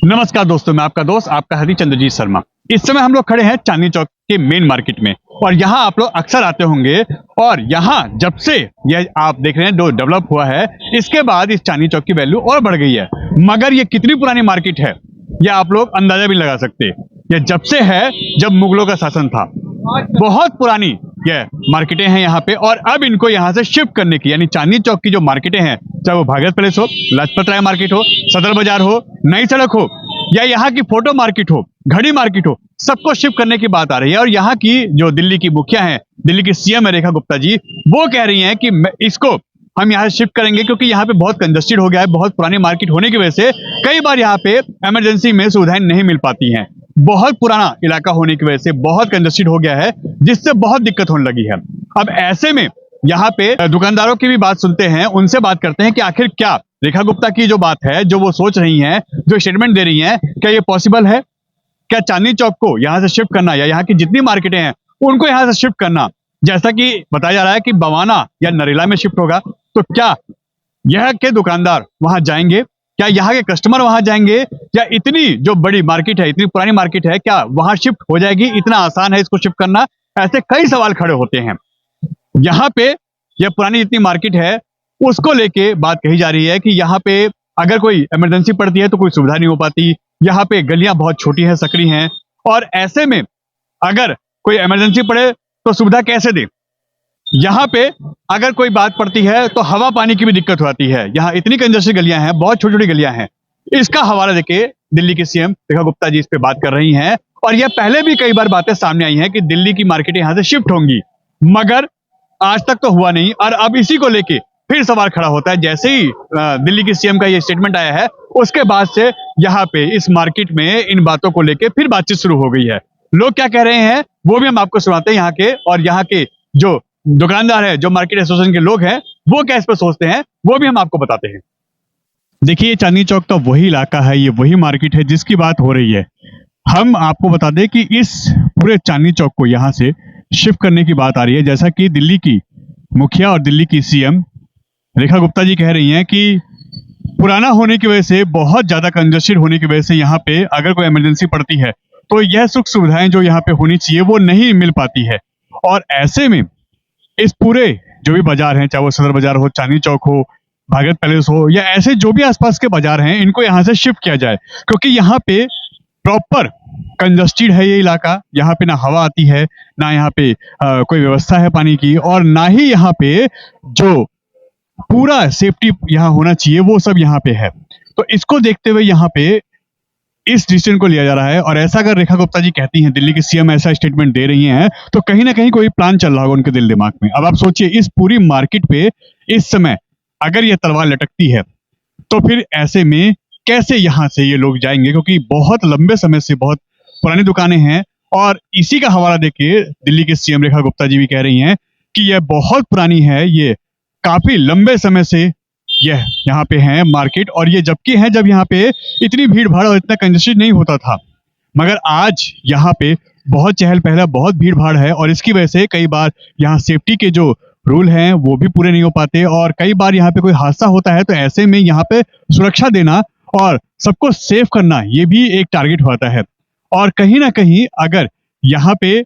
नमस्कार दोस्तों, मैं आपका दोस्त आपका हरिचंद्रजीत शर्मा। इस समय हम लोग खड़े हैं चांदनी चौक के मेन मार्केट में और यहाँ आप लोग अक्सर आते होंगे। और यहाँ जब से ये आप देख रहे हैं जो डेवलप हुआ है, इसके बाद इस चांदनी चौक की वैल्यू और बढ़ गई है। मगर ये कितनी पुरानी मार्केट है ये आप लोग अंदाजा भी लगा सकते। ये जब से है जब मुगलों का शासन था, बहुत पुरानी ये मार्केटें हैं यहाँ पे। और अब इनको यहाँ से शिफ्ट करने की, यानी चांदनी चौक की जो मार्केटें हैं, चाहे वो भागरत पैलेस हो, लाजपत राय मार्केट हो, सदर बाजार हो, नई सड़क हो, या यहाँ की फोटो मार्केट हो, घड़ी मार्केट हो, सबको शिफ्ट करने की बात आ रही है। और यहाँ की जो दिल्ली की मुखिया हैं, दिल्ली की सीएम है रेखा गुप्ता जी, वो कह रही हैं कि इसको हम यहाँ शिफ्ट करेंगे क्योंकि यहाँ पे बहुत कंजस्टेड हो गया है। बहुत पुरानी मार्केट होने की वजह से कई बार यहाँ पे इमरजेंसी में सुविधाएं नहीं मिल पाती हैं। बहुत पुराना इलाका होने की वजह से बहुत कंजस्टेड हो गया है, जिससे बहुत दिक्कत होने लगी है। अब ऐसे में यहाँ पे दुकानदारों की भी बात सुनते हैं, उनसे बात करते हैं कि आखिर क्या रेखा गुप्ता की जो बात है, जो वो सोच रही हैं, जो स्टेटमेंट दे रही हैं, क्या ये पॉसिबल है? क्या चांदनी चौक को यहाँ से शिफ्ट करना या यहाँ की जितनी मार्केटें हैं उनको यहाँ से शिफ्ट करना, जैसा कि बताया जा रहा है कि बवाना या नरेला में शिफ्ट होगा, तो क्या यह के दुकानदार वहां जाएंगे? क्या यहाँ के कस्टमर वहां जाएंगे? या इतनी जो बड़ी मार्केट है, इतनी पुरानी मार्केट है, क्या वहां शिफ्ट हो जाएगी? इतना आसान है इसको शिफ्ट करना? ऐसे कई सवाल खड़े होते हैं। यहाँ पे यह पुरानी जितनी मार्केट है उसको लेके बात कही जा रही है कि यहाँ पे अगर कोई इमरजेंसी पड़ती है तो कोई सुविधा नहीं हो पाती। यहाँ पे गलियां बहुत छोटी हैं, सकरी हैं, और ऐसे में अगर कोई इमरजेंसी पड़े तो सुविधा कैसे दे? यहाँ पे अगर कोई बात पड़ती है तो हवा पानी की भी दिक्कत होती है। यहाँ इतनी कंजस्टेड गलियां हैं, बहुत छोटी छोटी गलियां हैं। इसका हवाला देके दिल्ली की सीएम रेखा गुप्ता जी इस पे बात कर रही हैं। और यह पहले भी कई बार बातें सामने आई हैं कि दिल्ली की मार्केट यहाँ से शिफ्ट होंगी, मगर आज तक तो हुआ नहीं। और अब इसी को लेके फिर सवाल खड़ा होता है। जैसे ही दिल्ली की सीएम का ये स्टेटमेंट आया है, उसके बाद से यहाँ पे इस मार्केट में इन बातों को लेके फिर बातचीत शुरू हो गई है। लोग क्या कह रहे हैं वो भी हम आपको सुनाते हैं यहाँ के। और यहाँ के जो दुकानदार है, जो मार्केट एसोसिएशन के लोग हैं, वो क्या इस पर सोचते हैं, वो भी हम आपको बताते हैं। देखिए, चांदनी चौक का वही इलाका है, ये वही मार्केट है जिसकी बात हो रही है। हम आपको बता दें कि इस पूरे चांदनी चौक को यहाँ से शिफ्ट करने की बात आ रही है। जैसा कि दिल्ली की मुखिया और दिल्ली की सीएम रेखा गुप्ता जी कह रही हैं कि पुराना होने की वजह से, बहुत ज्यादा कंजस्टेड होने की वजह से यहाँ पे अगर कोई इमरजेंसी पड़ती है तो यह सुख सुविधाएं जो यहाँ पे होनी चाहिए वो नहीं मिल पाती है। और ऐसे में इस पूरे जो भी बाजार हैं, चाहे वो सदर बाजार हो, चांदनी चौक हो, भागरत पैलेस हो, या ऐसे जो भी आसपास के बाजार हैं, इनको यहाँ से शिफ्ट किया जाए। क्योंकि यहाँ पे प्रॉपर कंजस्टेड है ये इलाका। यहाँ पे ना हवा आती है, ना यहाँ पे कोई व्यवस्था है पानी की, और ना ही यहाँ पे जो पूरा सेफ्टी यहाँ होना चाहिए वो सब यहाँ पे है। तो इसको देखते हुए यहाँ पे इस डिसीजन को लिया जा रहा है। और ऐसा अगर रेखा गुप्ता जी कहती हैं, दिल्ली की सीएम ऐसा स्टेटमेंट दे रही हैं, तो कहीं ना कहीं कोई प्लान चल रहा होगा उनके दिल दिमाग में। अब आप सोचिए, इस पूरी मार्केट पे इस समय अगर ये तलवार लटकती है तो फिर ऐसे में कैसे यहाँ से ये लोग जाएंगे? क्योंकि बहुत लंबे समय से बहुत पुरानी दुकानें हैं। और इसी का हवाला देके दिल्ली के सीएम रेखा गुप्ता जी भी कह रही हैं कि यह बहुत पुरानी है, ये काफी लंबे समय से यह यहाँ पे है मार्केट। और ये जबकि है जब यहाँ पे इतनी भीड़ भाड़ और इतना कंजस्टेड नहीं होता था, मगर आज यहाँ पे बहुत चहल पहल, बहुत भीड़ भाड़ है। और इसकी वजह से कई बार यहाँ सेफ्टी के जो रूल हैं वो भी पूरे नहीं हो पाते, और कई बार यहाँ पे कोई हादसा होता है तो ऐसे में यहाँ पे सुरक्षा देना और सबको सेफ करना, ये भी एक टारगेट होता है। और कहीं ना कहीं अगर यहाँ पे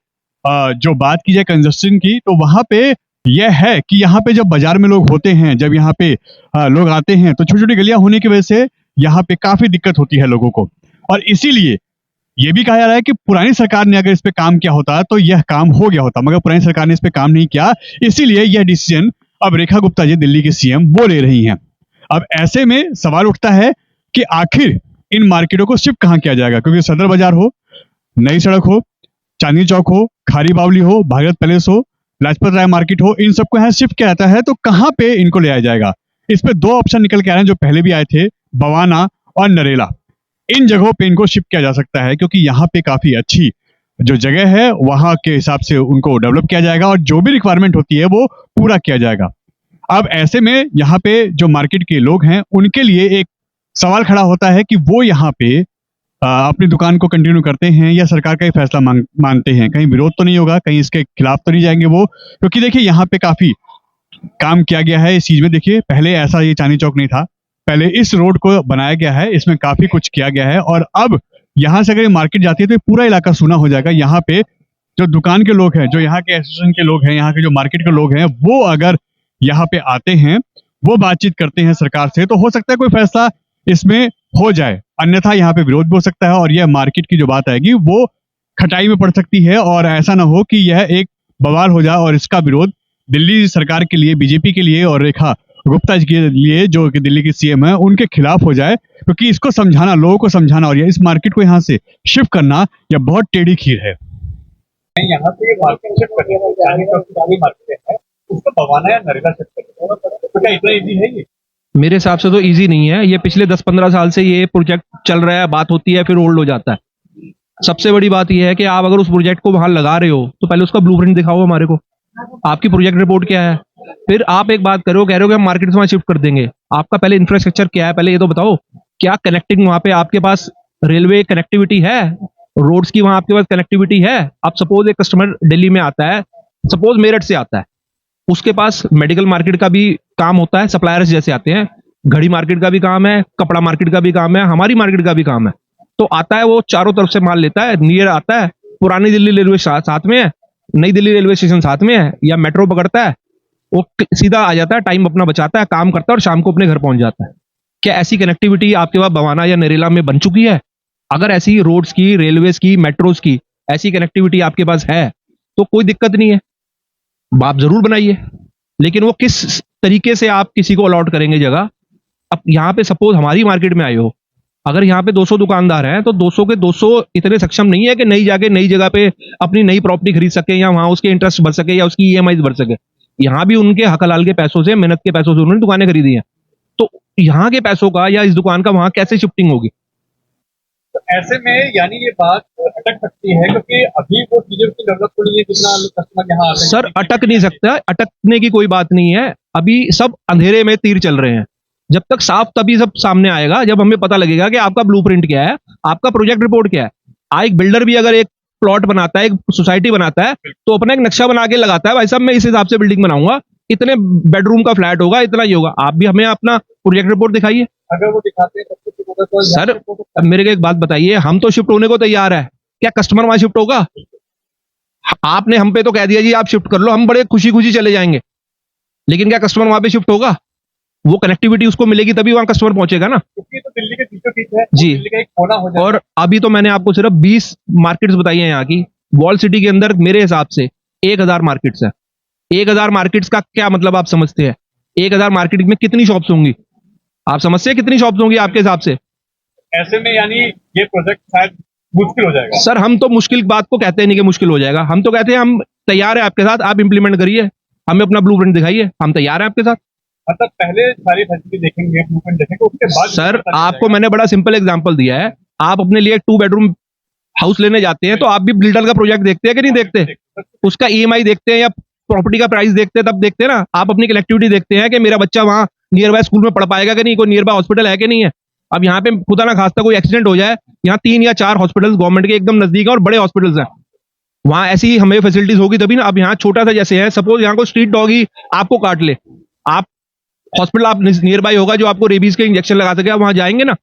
जो बात की जाए कंजस्शन की, तो वहां पे यह है कि यहाँ पे जब बाजार में लोग होते हैं, जब यहाँ पे लोग आते हैं, तो छोटी छोटी गलियां होने की वजह से यहाँ पे काफी दिक्कत होती है लोगों को। और इसीलिए ये भी कहा जा रहा है कि पुरानी सरकार ने अगर इस पे काम किया होता तो यह काम हो गया होता, मगर पुरानी सरकार ने इस पे काम नहीं किया। इसीलिए यह डिसीजन अब रेखा गुप्ता जी, दिल्ली की सीएम, वो ले रही हैं। अब ऐसे में सवाल उठता है कि आखिर इन मार्केटों को शिफ्ट कहाँ किया जाएगा? क्योंकि सदर बाजार हो, नई सड़क हो, चांदनी चौक हो, खारी बावली हो, भागरत पैलेस हो, लाजपत राय मार्केट हो, इन सबको यहाँ शिफ्ट किया जाता है तो कहाँ पे इनको ले आया जाएगा? इस पे दो ऑप्शन निकल के आ रहे हैं जो पहले भी आए थे, बवाना और नरेला। इन जगहों पे इनको शिफ्ट किया जा सकता है क्योंकि यहाँ पे काफी अच्छी जो जगह है, वहां के हिसाब से उनको डेवलप किया जाएगा और जो भी रिक्वायरमेंट होती है वो पूरा किया जाएगा। अब ऐसे में यहाँ पे जो मार्केट के लोग हैं उनके लिए एक सवाल खड़ा होता है कि वो यहाँ पे अपनी दुकान को कंटिन्यू करते हैं या सरकार का ही फैसला मानते हैं। कहीं विरोध तो नहीं होगा, कहीं इसके खिलाफ तो नहीं जाएंगे वो? क्योंकि देखिए, यहाँ पे काफी काम किया गया है इस चीज में। देखिए, पहले ऐसा ये चांदनी चौक नहीं था, पहले इस रोड को बनाया गया है, इसमें काफी कुछ किया गया है और अब यहाँ से अगर ये मार्केट जाती है तो ये पूरा इलाका सूना हो जाएगा। यहाँ पे जो दुकान के लोग हैं, जो यहाँ के एसोसिएशन के लोग हैं, यहाँ के जो मार्केट के लोग हैं, वो अगर यहाँ पे आते हैं, वो बातचीत करते हैं सरकार से, तो हो सकता है कोई फैसला इसमें हो जाए, अन्यथा यहाँ पे विरोध भी हो सकता है और यह मार्केट की जो बात आएगी वो खटाई में पड़ सकती है और ऐसा ना हो कि यह एक बवाल हो जाए और इसका विरोध दिल्ली सरकार के लिए, बीजेपी के लिए और रेखा गुप्ता जी के लिए जो कि दिल्ली की सीएम है उनके खिलाफ हो जाए, क्योंकि इसको समझाना, लोगों को समझाना और ये इस मार्केट को यहाँ से शिफ्ट करना यह बहुत टेढ़ी खीर है। यहाँ से ये मार्केट शिफ्ट करनी मार्केट है, उसको दबाना या नरेगा शिफ्ट करना, तो क्या इतना इजी है ये? मेरे हिसाब से तो इजी नहीं है। ये पिछले 10-15 साल से ये प्रोजेक्ट चल रहा है, बात होती है फिर ओल्ड हो जाता है। सबसे बड़ी बात यह है कि आप अगर उस प्रोजेक्ट को वहां लगा रहे हो तो पहले उसका ब्लूप्रिंट दिखाओ हमारे को, आपकी प्रोजेक्ट रिपोर्ट क्या है। फिर आप एक बात करो, कह रहे हो कि हम मार्केट से वहां शिफ्ट कर देंगे, आपका पहले इंफ्रास्ट्रक्चर क्या है, पहले ये तो बताओ। क्या कनेक्टिंग वहां पे आपके पास रेलवे कनेक्टिविटी है, रोड्स की वहां आपके पास कनेक्टिविटी है? अब सपोज एक कस्टमर दिल्ली में आता है, सपोज मेरठ से आता है, उसके पास मेडिकल मार्केट का भी काम होता है, सप्लायर्स जैसे आते हैं, घड़ी मार्केट का भी काम है, कपड़ा मार्केट का भी काम है, हमारी मार्केट का भी काम है। तो आता है, वो चारों तरफ से माल लेता है, नियर आता है, पुरानी दिल्ली रेलवे साथ में है, नई दिल्ली रेलवे स्टेशन साथ में है, या मेट्रो पकड़ता है, वो सीधा आ जाता है, टाइम अपना बचाता है, काम करता है और शाम को अपने घर पहुंच जाता है। क्या ऐसी कनेक्टिविटी आपके पास बवाना या नरेला में बन चुकी है? अगर ऐसी रोड्स की, रेलवेज की, मेट्रोज की ऐसी कनेक्टिविटी आपके पास है तो कोई दिक्कत नहीं है, आप जरूर बनाइए, लेकिन वो किस तरीके से आप किसी को अलॉट करेंगे जगह। अब यहाँ पे सपोज हमारी मार्केट में आए हो, अगर यहाँ पे 200 दुकानदार हैं तो 200 के 200 इतने सक्षम नहीं है कि नई जाके नई जगह पे अपनी नई प्रॉपर्टी खरीद सके या वहां उसके इंटरेस्ट भर सके या उसकी ईएमआई भर सके। यहाँ भी उनके हक हलाल के पैसों से, मेहनत के पैसों से उन्होंने दुकानें खरीदी हैं, तो यहाँ के पैसों का या इस दुकान का वहां कैसे शिफ्टिंग होगी? तो ऐसे में यानी ये बात अटक सकती है, क्योंकि अभी वो चीजों की जरूरत पड़ी है जितना कस्टमर यहाँ आते हैं। सर अटक नहीं सकता, अटकने की कोई बात नहीं है। अभी सब अंधेरे में तीर चल रहे हैं, जब तक साफ तभी सब सामने आएगा जब हमें पता लगेगा कि आपका ब्लूप्रिंट क्या है, आपका प्रोजेक्ट रिपोर्ट क्या है। एक बिल्डर भी अगर एक प्लॉट बनाता है, एक सोसाइटी बनाता है, तो अपना एक नक्शा बना के लगाता है, भाई साहब मैं इस हिसाब से बिल्डिंग बनाऊंगा, इतने बेडरूम का फ्लैट होगा, इतना ही होगा। आप भी हमें अपना प्रोजेक्ट रिपोर्ट दिखाइए। अगर वो दिखाते हैं सब कुछ होगा तो सर अब मेरे को एक बात बताइए, हम तो शिफ्ट होने को तैयार है, क्या कस्टमर वहां शिफ्ट होगा? आपने हम पे तो कह दिया जी आप शिफ्ट कर लो, हम बड़े खुशी खुशी चले जाएंगे, लेकिन क्या कस्टमर वहां पे शिफ्ट होगा? वो कनेक्टिविटी उसको मिलेगी तभी वहां कस्टमर पहुंचेगा ना। क्योंकि तो दिल्ली के बीचों बीच है, जी। दिल्ली का एक कोना हो जाएगा। और अभी तो मैंने आपको सिर्फ 20 मार्केट्स बताई हैं यहाँ की। वॉल सिटी के अंदर मेरे हिसाब से 1000 मार्केट्स है। 1000 मार्केट्स का क्या मतलब आप समझते हैं? 1000 मार्केट में कितनी शॉप्स होंगी? आप समझते हैं कितनी शॉप्स होंगी आपके हिसाब से? ऐसे में यानी ये प्रोजेक्ट शायद मुश्किल हो जाएगा। सर हम तो मुश्किल बात को कहते नहीं कि मुश्किल हो जाएगा, हम तो कहते हैं हम तैयार है आपके साथ, आप इंप्लीमेंट करिए, हमें अपना ब्लूप्रिंट दिखाइए, हम तैयार हैं आपके साथ। मतलब पहले सारी फैसिलिटी देखेंगे, ब्लूप्रिंट देखेंगे, उसके बाद सर आपको मैंने बड़ा सिंपल एग्जांपल दिया है, आप अपने लिए 2 बेडरूम हाउस लेने जाते हैं तो आप भी बिल्डर का प्रोजेक्ट देखते हैं कि नहीं देखते? उसका ईएमआई देखते हैं या प्रॉपर्टी का प्राइस देखते हैं, तब देखते हैं ना। आप अपनी कनेक्टिविटी देखते हैं कि मेरा बच्चा वहां नियर बाय स्कूल में पढ़ पाएगा कि नहीं, कोई नियर बाय हॉस्पिटल है कि नहीं है। अब यहाँ पे खुदा ना खास्ता कोई एक्सीडेंट हो जाए, यहाँ 3 या 4 हॉस्पिटल गवर्नमेंट के एकदम नजदीक है और बड़े हॉस्पिटल्स हैं, वहां ऐसी हमें फैसिलिटीज होगी तभी ना। अब यहाँ छोटा सा जैसे है, सपोज यहाँ को स्ट्रीट डॉग ही आपको काट ले, आप हॉस्पिटल आप नियर बाय होगा जो आपको रेबीज के इंजेक्शन लगा सके, आप वहां जाएंगे ना।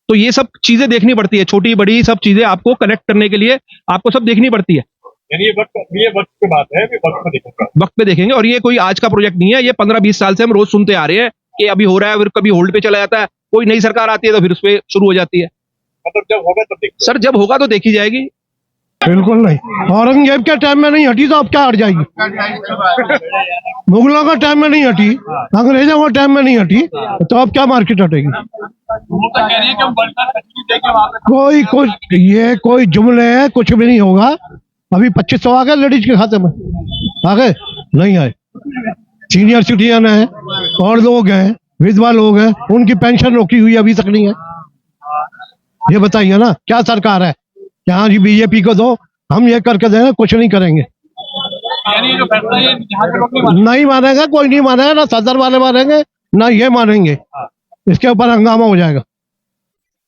तो ये सब चीजें देखनी पड़ती है, छोटी बड़ी सब चीजें आपको कनेक्ट करने के लिए आपको सब देखनी पड़ती है। यानी ये वक्त की बात है, वक्त पे देखेंगे, वक्त पे देखेंगे। और ये कोई आज का प्रोजेक्ट नहीं है, ये 15-20 साल से हम रोज सुनते आ रहे हैं कि अभी हो रहा है, फिर कभी होल्ड पे चला जाता है, कोई नई सरकार आती है तो फिर उस पर शुरू हो जाती है। मतलब जब होगा तब देखिए। सर जब होगा तो देखी जाएगी। बिल्कुल नहीं, औरंगजेब के टाइम में नहीं हटी तो अब क्या हट जाएगी? मुगलों का टाइम में नहीं हटी, अंग्रेजों के टाइम में नहीं हटी, तो अब क्या मार्केट हटेगी? कोई कुछ ये कोई जुमले हैं, कुछ भी नहीं होगा। अभी 2500 आ गए लेडीज के खाते में, आ गए नहीं आए। सीनियर सिटीजन है और लोग हैं, विधवा लोग हैं, उनकी पेंशन रोकी हुई अभी तक नहीं है। ये बताइए ना क्या सरकार है? यहाँ जी बीजेपी को दो, हम ये करके देंगे, कुछ नहीं करेंगे। यानी जो फैसला है यहाँ के लोग नहीं मानेगा, कोई नहीं मानेगा, ना सदर वाले मानेंगे ना ये मानेंगे, इसके ऊपर हंगामा हो जाएगा,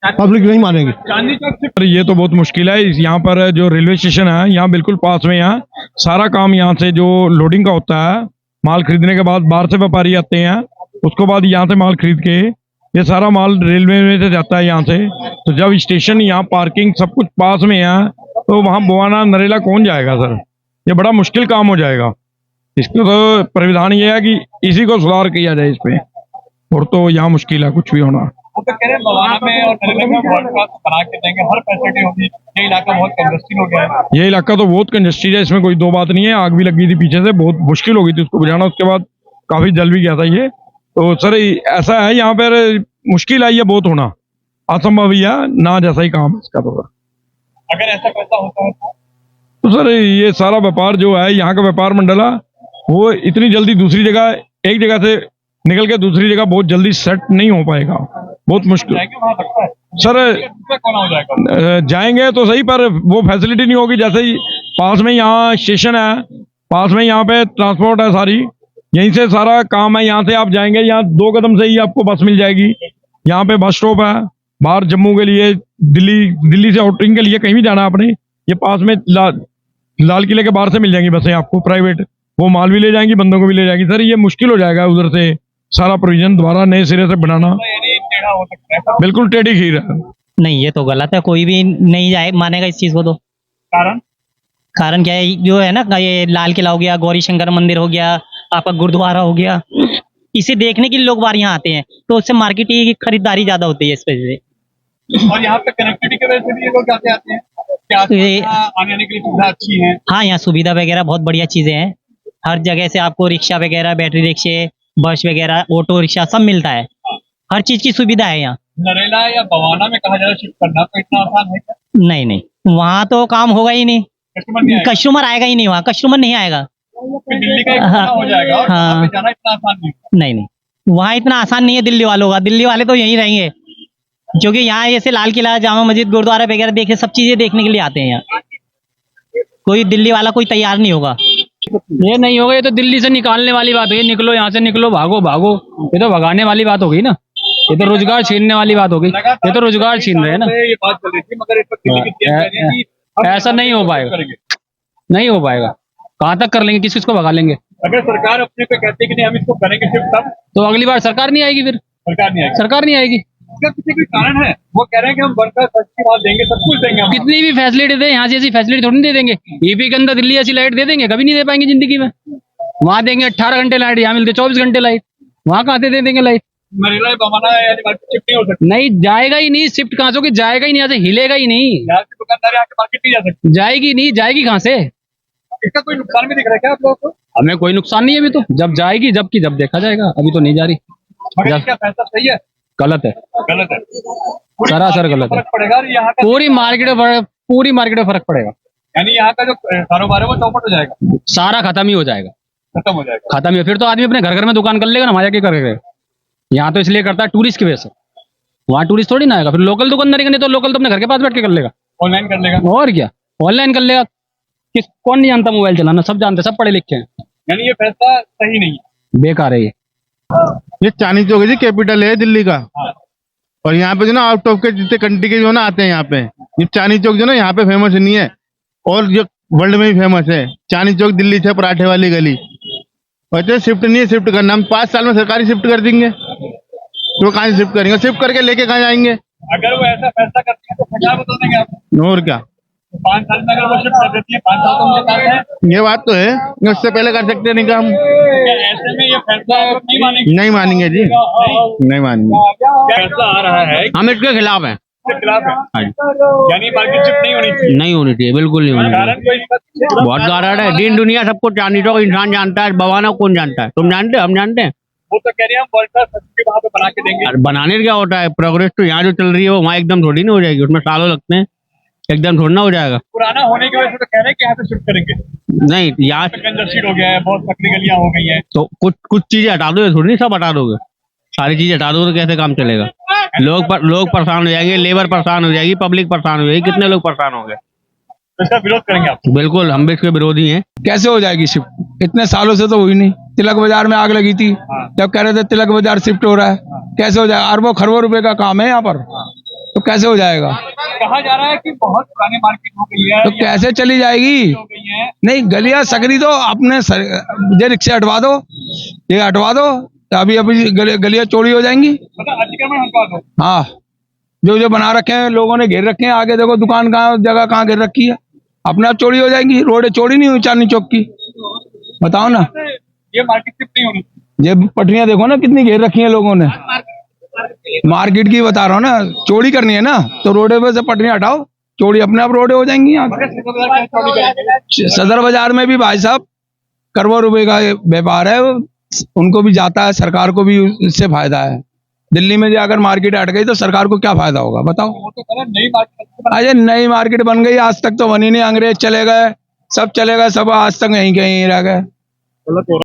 पब्लिक नहीं मानेगी। चांदनी चौक से ये तो बहुत मुश्किल है। यहाँ पर जो रेलवे स्टेशन है यहाँ बिल्कुल पास में, यहाँ सारा काम यहाँ से जो लोडिंग का होता है, माल खरीदने के बाद बाहर से व्यापारी आते हैं, उसको बाद यहाँ से माल खरीद के ये सारा माल रेलवे में से जाता है यहाँ से। तो जब स्टेशन, यहाँ पार्किंग सब कुछ पास में है, तो वहाँ बवाना नरेला कौन जाएगा सर? ये बड़ा मुश्किल काम हो जाएगा। इसको तो प्राविधान ये है कि इसी को सुधार किया जाए इस पे, और तो यहाँ मुश्किल है कुछ भी होना। वो तो कह रहे हैं बवाना में और नरेला में वर्ल्ड क्लास बना के देंगे, हर फैसिलिटी होगी। ये इलाका बहुत कंजस्टेड हो गया है। ये इलाका तो बहुत कंजस्टेड है, इसमें कोई दो बात नहीं है। आग भी लगी थी पीछे से, बहुत मुश्किल हो गई थी उसको बुझाना। उसके बाद काफी जल भी गया था ये। तो सर ऐसा है, यहाँ पर मुश्किल है ये बहुत होना, असंभव ही है ना जैसा ही काम है इसका। तो अगर ऐसा कैसा होता है तो सर ये सारा व्यापार जो है, यहाँ का व्यापार मंडल है, वो इतनी जल्दी दूसरी जगह, एक जगह से निकल के दूसरी जगह बहुत जल्दी सेट नहीं हो पाएगा, बहुत मुश्किल। वहाँ लगता है सर कौन हो जाएगा? जाएंगे तो सही, पर वो फैसिलिटी नहीं होगी। जैसे ही पास में यहाँ स्टेशन है, पास में यहाँ पे ट्रांसपोर्ट है सारी, यहीं से सारा काम है। यहाँ से आप जाएंगे, यहाँ 2 कदम से ही आपको बस मिल जाएगी। यहाँ पे बस स्टॉप है, बाहर जम्मू के लिए, दिल्ली से आउटिंग के लिए कहीं भी जाना आपने, ये पास में लाल किले के बाहर से मिल जाएंगी बसें आपको प्राइवेट। वो माल भी ले जाएंगी, बंदों को भी ले जाएंगी। सर ये मुश्किल हो जाएगा उधर से सारा प्रोविजन दोबारा नए सिरे से बनाना, टेढ़ा हो सकता है। बिल्कुल टेढ़ी खीर है। नहीं, ये तो गलत है, कोई भी नहीं जाए मानेगा इस चीज को। तो कारण क्या है, जो है ना, ये लाल किला हो गया, गौरी शंकर मंदिर हो गया, आपका गुरुद्वारा हो गया, इसे देखने के लिए लोग बाहर यहाँ आते हैं, तो उससे मार्केट की खरीदारी ज्यादा होती है इस वजह से। और यहाँ पे कनेक्टिविटी की वजह से भी ये लोग जाते आते हैं, आने के लिए सुविधा अच्छी है। हाँ, यहाँ सुविधा वगैरह बहुत बढ़िया चीजें हैं। हर जगह से आपको रिक्शा वगैरह, बैटरी रिक्शे, बस वगैरह, ऑटो रिक्शा सब मिलता है। हर चीज की सुविधा है यहाँ। नरेला या बवाना में कहा जा रहा है शिफ्ट करना, तो इतना आसान है क्या? नहीं नहीं, वहाँ तो काम होगा ही नहीं, कस्टमर नहीं आएगा। कस्टमर आएगा ही नहीं, वहाँ कस्टमर नहीं आएगा। फिर दिल्ली का एक घंटा हो जाएगा और हाँ। वहाँ पे जाना इतना आसान नहीं। नहीं नहीं, वहाँ इतना आसान नहीं है दिल्ली वालों का। दिल्ली वाले तो यहीं रहेंगे, क्योंकि यहाँ जैसे लाल किला, जामा मस्जिद, गुरुद्वारा वगैरह देखे, सब चीजें देखने के लिए आते हैं यहाँ। कोई दिल्ली वाला कोई तैयार नहीं होगा। ये नहीं होगा, ये तो दिल्ली से निकालने वाली बात है। निकलो यहाँ से, निकलो, भागो भागो, ये तो भगाने वाली बात हो गई ना। ये तो रोजगार छीनने वाली बात हो गई। ये तो रोजगार छीन रहे हैं ना। ये बात चल रही थी, मगर इस पर दिल्ली की CM कह रही है कि हम ऐसा नहीं हो पाएगा, करेंगे। नहीं हो पाएगा। कहाँ तक कर लेंगे, किस किस को भगा लेंगे? अगर सरकार अपने पे कहती है कि नहीं हम इसको करेंगे शिफ्ट, तब तो अगली बार सरकार नहीं आएगी, फिर सरकार नहीं आएगी। सरकार नहीं आएगी। इसका किसी कोई कारण है? वो कह रहे हैं कि हम वर्कर सस्ती माल देंगे, सब कुछ देंगे हम। कितनी भी फैसिलिटी दे, यहाँ से ऐसी फैसिलिटी थोड़ी दे देंगे। ईपी के अंदर दिल्ली ऐसी लाइट दे देंगे? कभी नहीं दे पाएंगे जिंदगी में। वहाँ देंगे 18 घंटे लाइट, यहाँ मिलते 24 घंटे लाइट। वहाँ कहाँ दे देंगे लाइट? नरेला बवाना यानी मार्केट शिफ्ट नहीं हो सकती। नहीं जाएगा ही नहीं, शिफ्ट कहाँ से होगी? जाएगा ही नहीं, यहाँ से हिलेगा ही नहीं, यहाँ से दुकानदार आके मार्केट नहीं जा सकती। जाएगी नहीं, जाएगी कहाँ से? इसका कोई नुकसान भी दिख रहा है क्या आप लोगों को? हमें कोई नुकसान नहीं है अभी तो। जब जाएगी, जब देखा जाएगा, अभी तो नहीं जा रही। मगर क्या फैसला सही है? गलत है, गलत है। सरासर गलत है। फर्क पड़ेगा और यहाँ का पूरी मार्केट में फर्क पड़ेगा। यानी यहाँ का जो कारोबार है वो चौपट हो जाएगा, सारा खत्म ही हो जाएगा, खत्म हो जाएगा। खत्म ही। फिर तो आदमी अपने घर में दुकान कर लेगा ना, वहाँ जाके करेगा। यहाँ तो इसलिए करता है टूरिस्ट की वजह से, वहाँ टूरिस्ट थोड़ी ना आएगा। फिर लोकल दुकानदारी करने, तो लोकल तो अपने घर के पास बैठ के कर लेगा, ऑनलाइन कर लेगा। और क्या, ऑनलाइन कर लेगा। कौन नहीं जानता मोबाइल चलाना? सब जानते, सब पढ़े लिखे हैं। यानी ये फैसला सही नहीं है, बेकार है ये। ये चांदनी चौक जी कैपिटल है दिल्ली का। और यहाँ पे जो ना आउट ऑफ के जितने कंट्री के जो ना आते हैं यहाँ पे, ये चांदनी चौक जो ना यहाँ पे फेमस नहीं है, और जो वर्ल्ड में भी फेमस है। चांदनी चौक दिल्ली से पराठे वाली गली। वैसे शिफ्ट नहीं है, शिफ्ट करना हम 5 साल में सरकारी शिफ्ट कर देंगे, तो कहाँ से शिफ्ट करेंगे? शिफ्ट करके लेके कहाँ जाएंगे? अगर वो ऐसा फैसला करती है तो सरकार बता देंगे आप। और क्या, 5 साल में अगर वो शिफ्ट कर देती है, 5 साल तो उनके पास है। ये बात तो है, उससे पहले कर सकते नहीं काम। क्या ऐसे में ये फैसला आप लोग नहीं मानेंगे? नहीं मानेंगे जी, नहीं मानेंगे। क्या फैसला आ रहा है हम इसके खिलाफ हैं। इसके खिलाफ है? यानी मार्केट शिफ्ट नहीं होनी चाहिए। नहीं होनी चाहिए, बिल्कुल नहीं होनी चाहिए। कारण कोई इसका बहुत कारण है, दीन दुनिया सबको चांदनी चौक इंसान जानता है, बवाना कौन जानता है? तुम जानते हो, हम जानते हैं। वो तो कह रहे हैं हम वर्ल्ड क्लास फैसिलिटी वहाँ पे बना के देंगे। और बनाने से क्या होता है? प्रोग्रेस तो यहाँ जो चल रही है वो वहाँ एकदम थोड़ी ना हो जाएगी, उसमें सालों लगते हैं, एकदम थोड़ी ना हो जाएगा। पुराना होने की वजह से तो कह रहे हैं कि यहाँ पे शिफ्ट करेंगे। नहीं, यहाँ कंजस्टेड हो गया है, बहुत पतली गलियां हो गई हैं। तो कुछ चीजें हटा दो, थोड़ी नहीं सब हटा दोगे। सारी चीजें हटा दो तो कैसे काम चलेगा? लोग परेशान हो जाएंगे, लेबर परेशान हो जाएगी, पब्लिक परेशान हो जाएगी, कितने लोग परेशान हो गए। तो इसका विरोध करेंगे आप? बिल्कुल, हम भी इसके विरोधी हैं। कैसे हो जाएगी शिफ्ट? इतने सालों से तो हुई नहीं। तिलक बाजार में आग लगी थी, जब कह रहे थे तिलक बाजार शिफ्ट हो रहा है, कैसे हो जाएगा? अरबों खरबों रुपए का काम है यहाँ पर, तो कैसे हो जाएगा? कहा जा रहा है कि बहुत पुरानी मार्केट हो गई है, तो कैसे चली जाएगी? हो गई है। नहीं, गलियां सकरी दो अपने ये रिक्शे हटवा दो, ये हटवा दो, तो अभी अभी गलियां चौड़ी हो जाएंगी। हाँ, जो जो बना रखे हैं लोगों ने, घेर रखे हैं, आगे देखो दुकान कहाँ, जगह कहाँ घेर रखी है, अपने आप चौड़ी हो जाएंगी। रोड चौड़ी नहीं हुई चांदनी चौक की, बताओ ना। ये मार्केट शिफ्ट नहीं होनी। ये पटरियां देखो ना कितनी घेर रखी है लोगों ने। मार्केट की बता रहा हूँ ना, चौड़ी करनी है ना, तो रोडे पे से पटरियां हटाओ, चौड़ी अपने आप रोडे हो जाएंगी। यहाँ सदर बाजार में भी भाई साहब करोड़ों रुपए का ये व्यापार है, उनको भी जाता है, सरकार को भी इससे फायदा है। दिल्ली में अगर मार्केट हट गई तो सरकार को क्या फायदा होगा बताओ। अरे नई मार्केट बन गई, आज तक तो बनी नहीं। अंग्रेज चले गए, सब चले गए, सब आज तक यहीं कहीं रह गए।